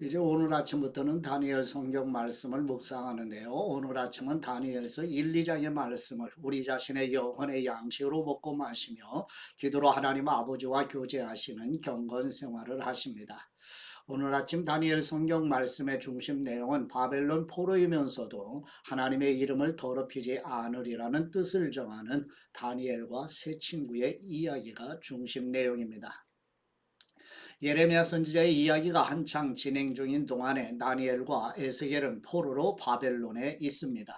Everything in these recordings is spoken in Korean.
이제 오늘 아침부터는 다니엘 성경 말씀을 묵상하는데요. 오늘 아침은 다니엘서 1, 2장의 말씀을 우리 자신의 영혼의 양식으로 먹고 마시며 기도로 하나님 아버지와 교제하시는 경건 생활을 하십니다. 오늘 아침 다니엘 성경 말씀의 중심 내용은 바벨론 포로이면서도 하나님의 이름을 더럽히지 않으리라는 뜻을 정하는 다니엘과 세 친구의 이야기가 중심 내용입니다. 예레미야 선지자의 이야기가 한창 진행 중인 동안에 다니엘과 에스겔은 포로로 바벨론에 있습니다.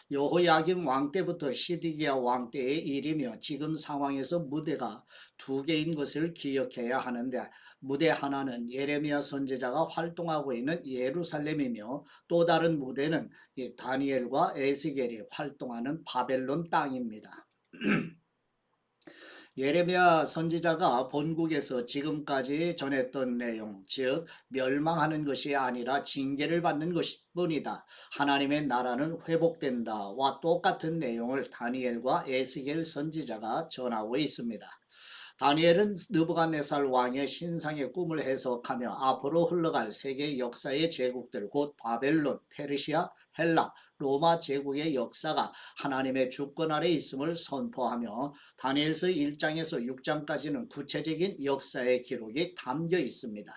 여호야김 왕 때부터 시드기야 왕 때의 일이며 지금 상황에서 무대가 두 개인 것을 기억해야 하는데, 무대 하나는 예레미야 선지자가 활동하고 있는 예루살렘이며 또 다른 무대는 다니엘과 에스겔이 활동하는 바벨론 땅입니다. 예레미야 선지자가 본국에서 지금까지 전했던 내용, 즉 멸망하는 것이 아니라 징계를 받는 것뿐이다, 하나님의 나라는 회복된다와 똑같은 내용을 다니엘과 에스겔 선지자가 전하고 있습니다. 다니엘은 느부갓네살 왕의 신상의 꿈을 해석하며 앞으로 흘러갈 세계 역사의 제국들, 곧 바벨론, 페르시아, 헬라, 로마 제국의 역사가 하나님의 주권 아래 있음을 선포하며 다니엘서 1장에서 6장까지는 구체적인 역사의 기록이 담겨 있습니다.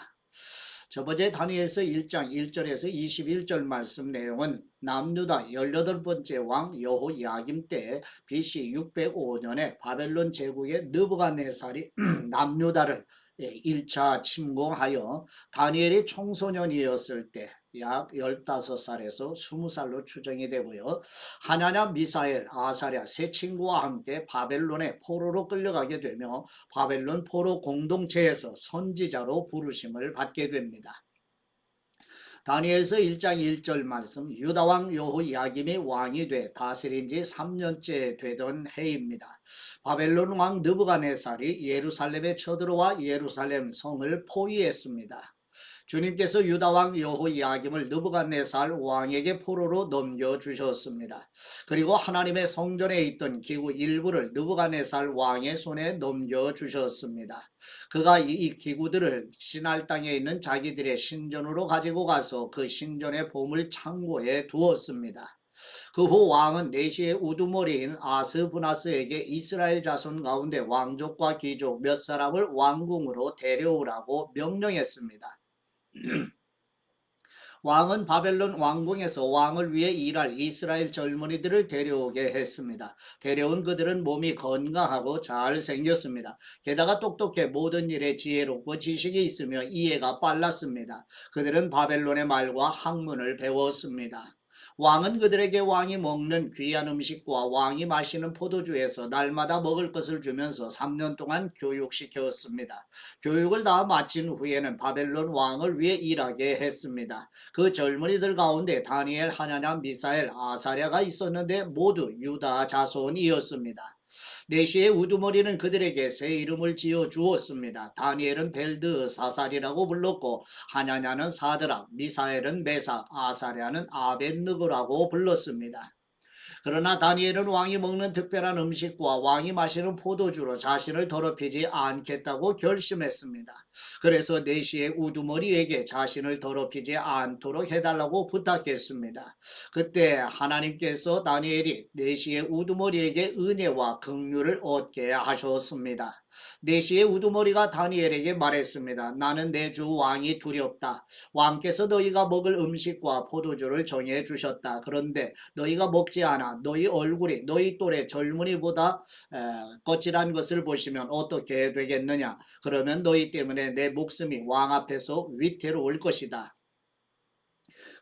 저번에 다니엘서 1장 1절에서 21절 말씀 내용은 남유다 18번째 왕 여호야김 때 BC 605년에 바벨론 제국의 느부갓네살이 남유다를 1차 침공하여 다니엘이 청소년이었을 때 약 15살에서 20살로 추정이 되고요. 하나냐, 미사엘, 아사랴 세 친구와 함께 바벨론의 포로로 끌려가게 되며 바벨론 포로 공동체에서 선지자로 부르심을 받게 됩니다. 다니엘서 1장 1절 말씀, 유다왕 여호야김이 왕이 돼 다스린 지 3년째 되던 해입니다. 바벨론 왕 느부갓네살이 예루살렘에 쳐들어와 예루살렘 성을 포위했습니다. 주님께서 유다왕 여호야김을 느부갓네살 왕에게 포로로 넘겨주셨습니다. 그리고 하나님의 성전에 있던 기구 일부를 느부갓네살 왕의 손에 넘겨주셨습니다. 그가 이 기구들을 시날 땅에 있는 자기들의 신전으로 가지고 가서 그 신전의 보물 창고에 두었습니다. 그 후 왕은 내시의 우두머리인 아스부나스에게 이스라엘 자손 가운데 왕족과 귀족 몇 사람을 왕궁으로 데려오라고 명령했습니다. 왕은 바벨론 왕궁에서 왕을 위해 일할 이스라엘 젊은이들을 데려오게 했습니다. 데려온 그들은 몸이 건강하고 잘생겼습니다. 게다가 똑똑해 모든 일에 지혜롭고 지식이 있으며 이해가 빨랐습니다. 그들은 바벨론의 말과 학문을 배웠습니다. 왕은 그들에게 왕이 먹는 귀한 음식과 왕이 마시는 포도주에서 날마다 먹을 것을 주면서 3년 동안 교육시켰습니다. 교육을 다 마친 후에는 바벨론 왕을 위해 일하게 했습니다. 그 젊은이들 가운데 다니엘, 하나냐, 미사엘, 아사랴가 있었는데 모두 유다 자손이었습니다. 내시의 우두머리는 그들에게 새 이름을 지어 주었습니다. 다니엘은 벨드사살이라고 불렀고, 하냐냐는 사드락, 미사엘은 메삭, 아사랴는 아벳느고라고 불렀습니다. 그러나 다니엘은 왕이 먹는 특별한 음식과 왕이 마시는 포도주로 자신을 더럽히지 않겠다고 결심했습니다. 그래서 내시의 우두머리에게 자신을 더럽히지 않도록 해달라고 부탁했습니다. 그때 하나님께서 다니엘이 내시의 우두머리에게 은혜와 긍휼을 얻게 하셨습니다. 내시의 우두머리가 다니엘에게 말했습니다. 나는 내 주 왕이 두렵다. 왕께서 너희가 먹을 음식과 포도주를 정해 주셨다. 그런데 너희가 먹지 않아 너희 얼굴이 너희 또래 젊은이보다 거칠한 것을 보시면 어떻게 되겠느냐. 그러면 너희 때문에 내 목숨이 왕 앞에서 위태로울 것이다.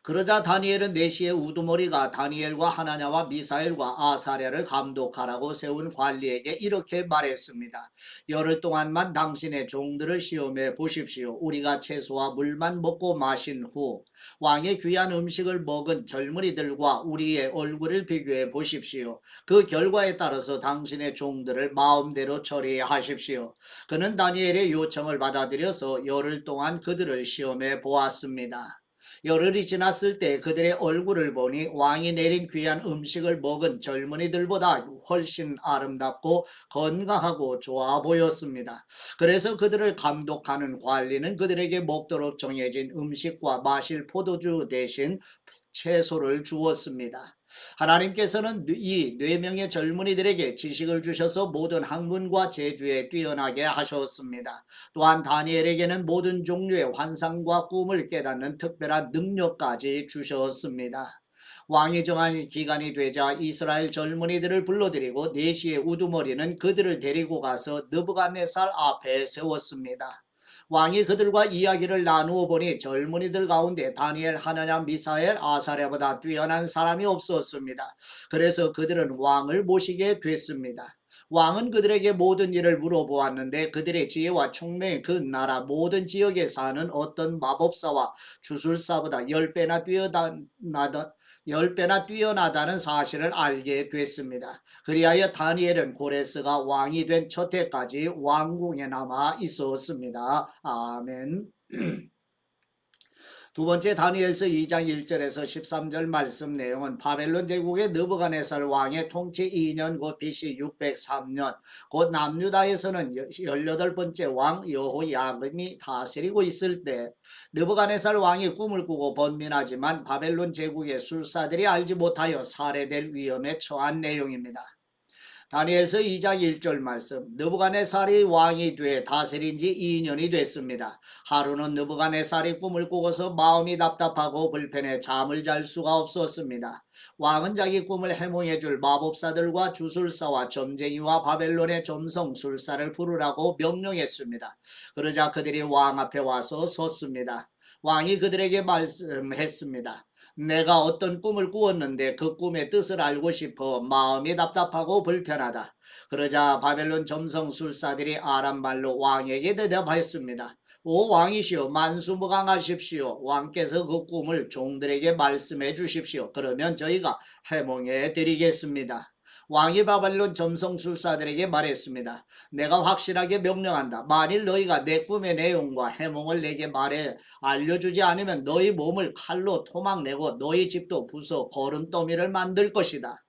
그러자 다니엘은 내시의 우두머리가 다니엘과 하나냐와 미사엘과 아사랴를 감독하라고 세운 관리에게 이렇게 말했습니다. 열흘 동안만 당신의 종들을 시험해 보십시오. 우리가 채소와 물만 먹고 마신 후 왕의 귀한 음식을 먹은 젊은이들과 우리의 얼굴을 비교해 보십시오. 그 결과에 따라서 당신의 종들을 마음대로 처리하십시오. 그는 다니엘의 요청을 받아들여서 열흘 동안 그들을 시험해 보았습니다. 열흘이 지났을 때 그들의 얼굴을 보니 왕이 내린 귀한 음식을 먹은 젊은이들보다 훨씬 아름답고 건강하고 좋아 보였습니다. 그래서 그들을 감독하는 관리는 그들에게 먹도록 정해진 음식과 마실 포도주 대신 채소를 주었습니다. 하나님께서는 이 네 명의 젊은이들에게 지식을 주셔서 모든 학문과 재주에 뛰어나게 하셨습니다. 또한 다니엘에게는 모든 종류의 환상과 꿈을 깨닫는 특별한 능력까지 주셨습니다. 왕이 정한 기간이 되자 이스라엘 젊은이들을 불러들이고 4시의 우두머리는 그들을 데리고 가서 느부갓네살 앞에 세웠습니다. 왕이 그들과 이야기를 나누어 보니 젊은이들 가운데 다니엘, 하나냐, 미사엘, 아사랴보다 뛰어난 사람이 없었습니다. 그래서 그들은 왕을 모시게 됐습니다. 왕은 그들에게 모든 일을 물어보았는데 그들의 지혜와 총명이 그 나라 모든 지역에 사는 어떤 마법사와 주술사보다 10배나 뛰어나다는 사실을 알게 됐습니다. 그리하여 다니엘은 고레스가 왕이 된 첫 해까지 왕궁에 남아 있었습니다. 아멘. 두 번째 다니엘서 2장 1절에서 13절 말씀 내용은 바벨론 제국의 느부갓네살 왕의 통치 2년 곧 BC 603년 곧 남유다에서는 18번째 왕 여호야김이 다스리고 있을 때 느부갓네살 왕이 꿈을 꾸고 번민하지만 바벨론 제국의 술사들이 알지 못하여 살해될 위험에 처한 내용입니다. 다니엘서 2장 1절 말씀 느부갓네살이 왕이 돼 다스린 지 2년이 됐습니다. 하루는 느부갓네살이 꿈을 꾸고서 마음이 답답하고 불편해 잠을 잘 수가 없었습니다. 왕은 자기 꿈을 해몽해 줄 마법사들과 주술사와 점쟁이와 바벨론의 점성술사를 부르라고 명령했습니다. 그러자 그들이 왕 앞에 와서 섰습니다. 왕이 그들에게 말씀했습니다. 내가 어떤 꿈을 꾸었는데 그 꿈의 뜻을 알고 싶어 마음이 답답하고 불편하다. 그러자 바벨론 점성술사들이 아람말로 왕에게 대답하였습니다. 오 왕이시여 만수무강하십시오. 왕께서 그 꿈을 종들에게 말씀해 주십시오. 그러면 저희가 해몽해 드리겠습니다. 왕이 바벨론 점성술사들에게 말했습니다. 내가 확실하게 명령한다. 만일 너희가 내 꿈의 내용과 해몽을 내게 말해 알려주지 않으면 너희 몸을 칼로 토막내고 너희 집도 부숴 거름더미를 만들 것이다.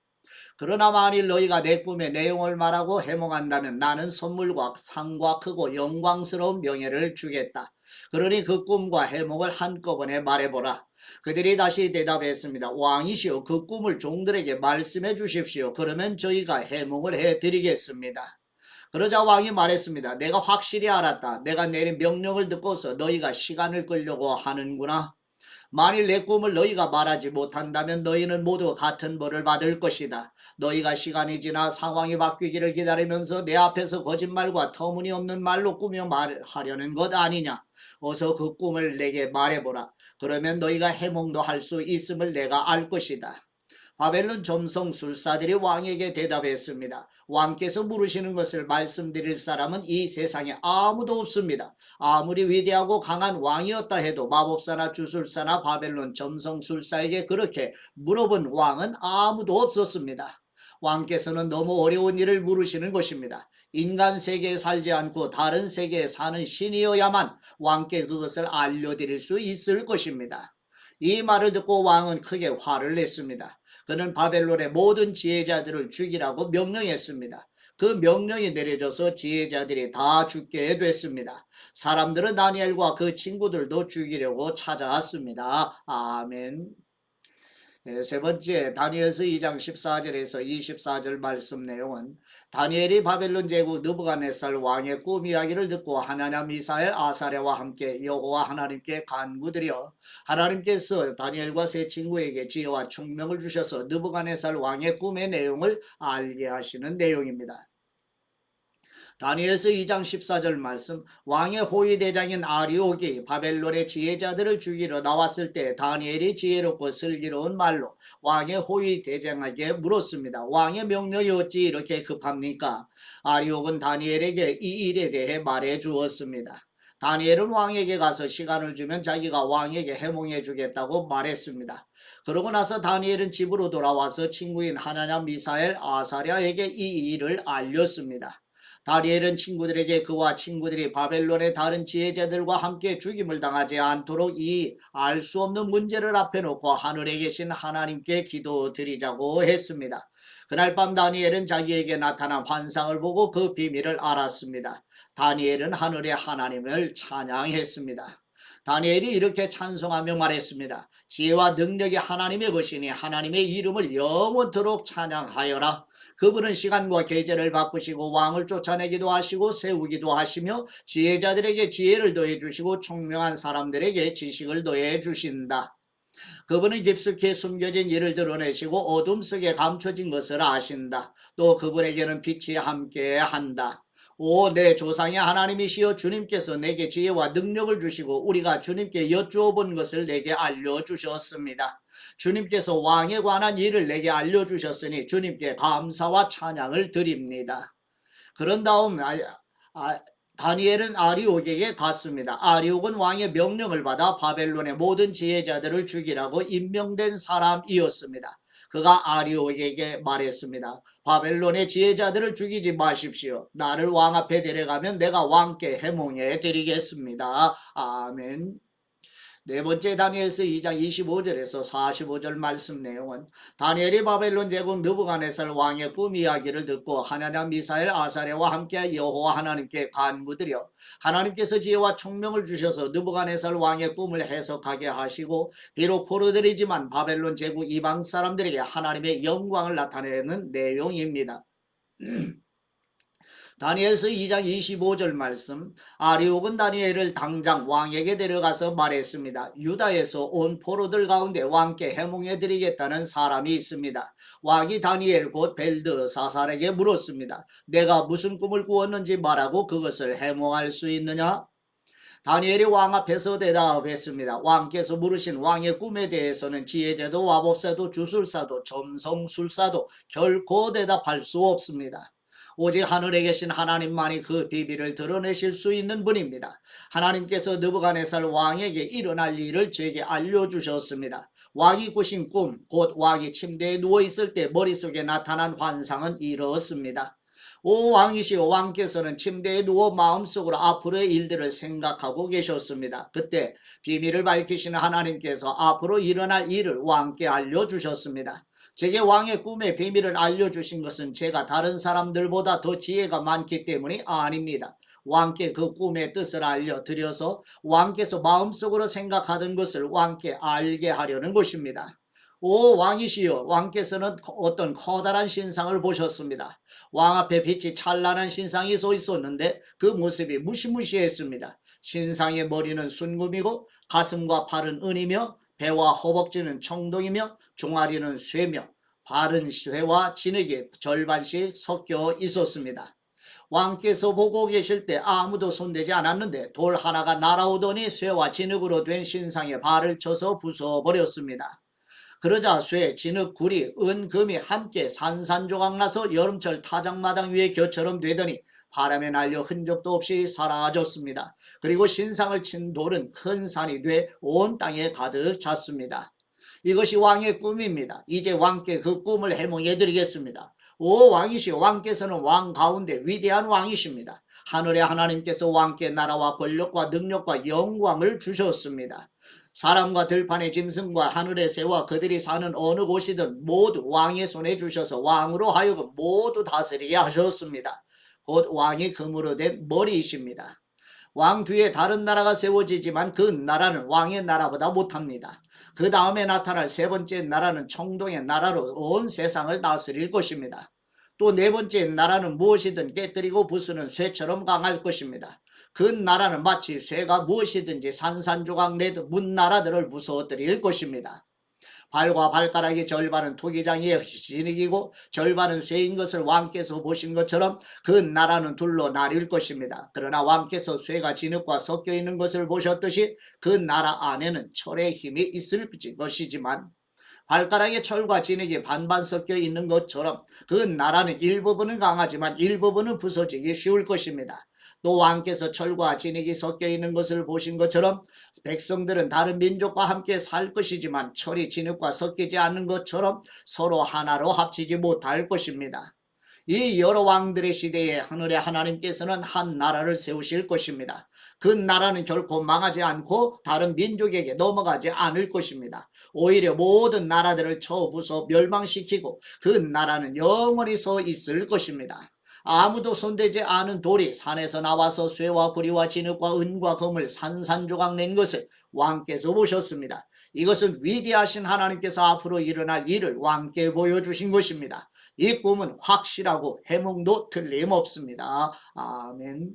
그러나 만일 너희가 내 꿈의 내용을 말하고 해몽한다면 나는 선물과 상과 크고 영광스러운 명예를 주겠다. 그러니 그 꿈과 해몽을 한꺼번에 말해보라. 그들이 다시 대답했습니다. 왕이시여 그 꿈을 종들에게 말씀해 주십시오. 그러면 저희가 해몽을 해드리겠습니다. 그러자 왕이 말했습니다. 내가 확실히 알았다. 내가 내린 명령을 듣고서 너희가 시간을 끌려고 하는구나. 만일 내 꿈을 너희가 말하지 못한다면 너희는 모두 같은 벌을 받을 것이다. 너희가 시간이 지나 상황이 바뀌기를 기다리면서 내 앞에서 거짓말과 터무니없는 말로 꾸며 말하려는 것 아니냐. 어서 그 꿈을 내게 말해보라. 그러면 너희가 해몽도 할 수 있음을 내가 알 것이다. 바벨론 점성술사들이 왕에게 대답했습니다. 왕께서 물으시는 것을 말씀드릴 사람은 이 세상에 아무도 없습니다. 아무리 위대하고 강한 왕이었다 해도 마법사나 주술사나 바벨론 점성술사에게 그렇게 물어본 왕은 아무도 없었습니다. 왕께서는 너무 어려운 일을 물으시는 것입니다. 인간 세계에 살지 않고 다른 세계에 사는 신이어야만 왕께 그것을 알려드릴 수 있을 것입니다. 이 말을 듣고 왕은 크게 화를 냈습니다. 그는 바벨론의 모든 지혜자들을 죽이라고 명령했습니다. 그 명령이 내려져서 지혜자들이 다 죽게 됐습니다. 사람들은 다니엘과 그 친구들도 죽이려고 찾아왔습니다. 아멘. 세 번째 다니엘서 2장 14절에서 24절 말씀 내용은 다니엘이 바벨론 제국 느부갓네살 왕의 꿈 이야기를 듣고 하나냐 미사엘 아사랴와 함께 여호와 하나님께 간구드려 하나님께서 다니엘과 세 친구에게 지혜와 총명을 주셔서 느부갓네살 왕의 꿈의 내용을 알게 하시는 내용입니다. 다니엘서 2장 14절 말씀 왕의 호위대장인 아리옥이 바벨론의 지혜자들을 죽이러 나왔을 때 다니엘이 지혜롭고 슬기로운 말로 왕의 호위대장에게 물었습니다. 왕의 명령이 어찌 이렇게 급합니까? 아리옥은 다니엘에게 이 일에 대해 말해 주었습니다. 다니엘은 왕에게 가서 시간을 주면 자기가 왕에게 해몽해 주겠다고 말했습니다. 그러고 나서 다니엘은 집으로 돌아와서 친구인 하나냐 미사엘 아사랴에게 이 일을 알렸습니다. 다니엘은 친구들에게 그와 친구들이 바벨론의 다른 지혜자들과 함께 죽임을 당하지 않도록 이 알 수 없는 문제를 앞에 놓고 하늘에 계신 하나님께 기도드리자고 했습니다. 그날 밤 다니엘은 자기에게 나타난 환상을 보고 그 비밀을 알았습니다. 다니엘은 하늘의 하나님을 찬양했습니다. 다니엘이 이렇게 찬송하며 말했습니다. 지혜와 능력이 하나님의 것이니 하나님의 이름을 영원토록 찬양하여라. 그분은 시간과 계절을 바꾸시고 왕을 쫓아내기도 하시고 세우기도 하시며 지혜자들에게 지혜를 더해 주시고 총명한 사람들에게 지식을 더해 주신다. 그분은 깊숙이 숨겨진 일을 드러내시고 어둠 속에 감춰진 것을 아신다. 또 그분에게는 빛이 함께한다. 오, 내 조상의 하나님이시여 주님께서 내게 지혜와 능력을 주시고 우리가 주님께 여쭈어 본 것을 내게 알려주셨습니다. 주님께서 왕에 관한 일을 내게 알려주셨으니 주님께 감사와 찬양을 드립니다. 그런 다음 다니엘은 아리옥에게 갔습니다. 아리옥은 왕의 명령을 받아 바벨론의 모든 지혜자들을 죽이라고 임명된 사람이었습니다. 그가 아리옥에게 말했습니다. 바벨론의 지혜자들을 죽이지 마십시오. 나를 왕 앞에 데려가면 내가 왕께 해몽해 드리겠습니다. 아멘. 네 번째 다니엘서 2장 25절에서 45절 말씀 내용은 다니엘이 바벨론 제국 느부갓네살 왕의 꿈 이야기를 듣고 하나냐 미사엘 아사랴와 함께 여호와 하나님께 간구드려 하나님께서 지혜와 총명을 주셔서 느부갓네살 왕의 꿈을 해석하게 하시고 비록 포로들이지만 바벨론 제국 이방 사람들에게 하나님의 영광을 나타내는 내용입니다. 다니엘서 2장 25절 말씀 아리옥은 다니엘을 당장 왕에게 데려가서 말했습니다. 유다에서 온 포로들 가운데 왕께 해몽해 드리겠다는 사람이 있습니다. 왕이 다니엘 곧 벨드사살에게 물었습니다. 내가 무슨 꿈을 꾸었는지 말하고 그것을 해몽할 수 있느냐? 다니엘이 왕 앞에서 대답했습니다. 왕께서 물으신 왕의 꿈에 대해서는 지혜자도 와법사도 주술사도 점성술사도 결코 대답할 수 없습니다. 오직 하늘에 계신 하나님만이 그 비밀을 드러내실 수 있는 분입니다. 하나님께서 느부갓네살 왕에게 일어날 일을 제게 알려주셨습니다. 왕이 꾸신 꿈, 곧 왕이 침대에 누워있을 때 머릿속에 나타난 환상은 이렇습니다. 오 왕이시여 왕께서는 침대에 누워 마음속으로 앞으로의 일들을 생각하고 계셨습니다. 그때 비밀을 밝히시는 하나님께서 앞으로 일어날 일을 왕께 알려주셨습니다. 제게 왕의 꿈의 비밀을 알려주신 것은 제가 다른 사람들보다 더 지혜가 많기 때문이 아닙니다. 왕께 그 꿈의 뜻을 알려드려서 왕께서 마음속으로 생각하던 것을 왕께 알게 하려는 것입니다. 오 왕이시여 왕께서는 어떤 커다란 신상을 보셨습니다. 왕 앞에 빛이 찬란한 신상이 서 있었는데 그 모습이 무시무시했습니다. 신상의 머리는 순금이고 가슴과 팔은 은이며 배와 허벅지는 청동이며 종아리는 쇠며 발은 쇠와 진흙이 절반씩 섞여 있었습니다. 왕께서 보고 계실 때 아무도 손대지 않았는데 돌 하나가 날아오더니 쇠와 진흙으로 된 신상의 발을 쳐서 부숴버렸습니다. 그러자 쇠, 진흙, 구리, 은, 금이 함께 산산조각 나서 여름철 타작마당 위에 겨처럼 되더니 바람에 날려 흔적도 없이 사라졌습니다. 그리고 신상을 친 돌은 큰 산이 돼 온 땅에 가득 찼습니다. 이것이 왕의 꿈입니다. 이제 왕께 그 꿈을 해몽해 드리겠습니다. 오 왕이시여 왕께서는 왕 가운데 위대한 왕이십니다. 하늘의 하나님께서 왕께 나라와 권력과 능력과 영광을 주셨습니다. 사람과 들판의 짐승과 하늘의 새와 그들이 사는 어느 곳이든 모두 왕의 손에 주셔서 왕으로 하여금 모두 다스리게 하셨습니다. 곧 왕이 금으로 된 머리이십니다. 왕 뒤에 다른 나라가 세워지지만 그 나라는 왕의 나라보다 못합니다. 그 다음에 나타날 세 번째 나라는 청동의 나라로 온 세상을 다스릴 것입니다. 또 네 번째 나라는 무엇이든 깨뜨리고 부수는 쇠처럼 강할 것입니다. 그 나라는 마치 쇠가 무엇이든지 산산조각 내듯 문나라들을 부숴드릴 것입니다. 발과 발가락의 절반은 토기장의 진흙이고 절반은 쇠인 것을 왕께서 보신 것처럼 그 나라는 둘로 나뉠 것입니다. 그러나 왕께서 쇠가 진흙과 섞여 있는 것을 보셨듯이 그 나라 안에는 철의 힘이 있을 것이지만 발가락의 철과 진흙이 반반 섞여 있는 것처럼 그 나라는 일부분은 강하지만 일부분은 부서지기 쉬울 것입니다. 또 왕께서 철과 진흙이 섞여 있는 것을 보신 것처럼 백성들은 다른 민족과 함께 살 것이지만 철이 진흙과 섞이지 않는 것처럼 서로 하나로 합치지 못할 것입니다. 이 여러 왕들의 시대에 하늘의 하나님께서는 한 나라를 세우실 것입니다. 그 나라는 결코 망하지 않고 다른 민족에게 넘어가지 않을 것입니다. 오히려 모든 나라들을 쳐부숴 멸망시키고 그 나라는 영원히 서 있을 것입니다. 아무도 손대지 않은 돌이 산에서 나와서 쇠와 구리와 진흙과 은과 금을 산산조각 낸 것을 왕께서 보셨습니다. 이것은 위대하신 하나님께서 앞으로 일어날 일을 왕께 보여주신 것입니다. 이 꿈은 확실하고 해몽도 틀림없습니다. 아멘.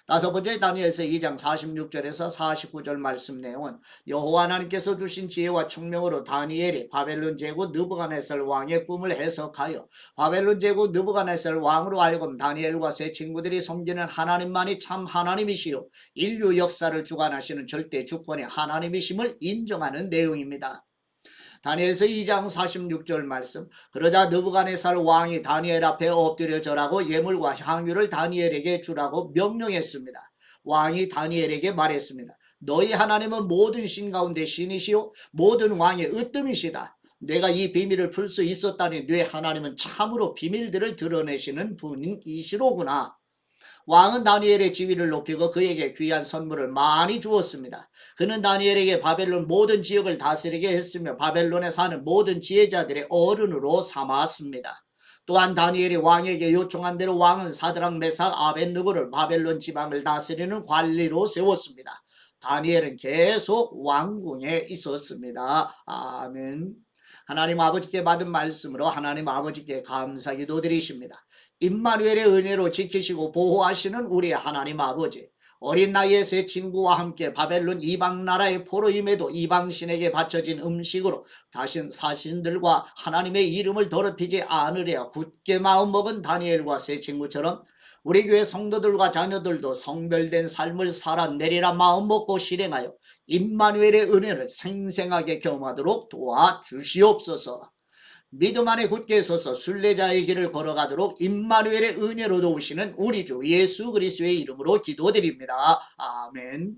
다섯 번째 다니엘서 2장 46절에서 49절 말씀 내용은 여호와 하나님께서 주신 지혜와 총명으로 다니엘이 바벨론 제국 느부갓네살 왕의 꿈을 해석하여 바벨론 제국 느부갓네살 왕으로 하여금 다니엘과 세 친구들이 섬기는 하나님만이 참 하나님이시요 인류 역사를 주관하시는 절대 주권의 하나님이심을 인정하는 내용입니다. 다니엘서 2장 46절 말씀. 그러자 느부갓네살 왕이 다니엘 앞에 엎드려 절하고 예물과 향유를 다니엘에게 주라고 명령했습니다. 왕이 다니엘에게 말했습니다. 너희 하나님은 모든 신 가운데 신이시요 모든 왕의 으뜸이시다. 내가 이 비밀을 풀 수 있었다니 네 하나님은 참으로 비밀들을 드러내시는 분이시로구나. 왕은 다니엘의 지위를 높이고 그에게 귀한 선물을 많이 주었습니다. 그는 다니엘에게 바벨론 모든 지역을 다스리게 했으며 바벨론에 사는 모든 지혜자들의 어른으로 삼았습니다. 또한 다니엘이 왕에게 요청한 대로 왕은 사드락 메삭 아벳느고를 바벨론 지방을 다스리는 관리로 세웠습니다. 다니엘은 계속 왕궁에 있었습니다. 아멘. 하나님 아버지께 받은 말씀으로 하나님 아버지께 감사기도 드리십니다. 임마누엘의 은혜로 지키시고 보호하시는 우리 하나님 아버지, 어린 나이에 새 친구와 함께 바벨론 이방 나라의 포로임에도 이방신에게 바쳐진 음식으로 사신들과 하나님의 이름을 더럽히지 않으려 굳게 마음먹은 다니엘과 새 친구처럼 우리 교회 성도들과 자녀들도 성별된 삶을 살아내리라 마음먹고 실행하여 임마누엘의 은혜를 생생하게 경험하도록 도와주시옵소서. 믿음 안에 굳게 서서 순례자의 길을 걸어가도록 임마누엘의 은혜로 도우시는 우리 주 예수 그리스도의 이름으로 기도드립니다. 아멘.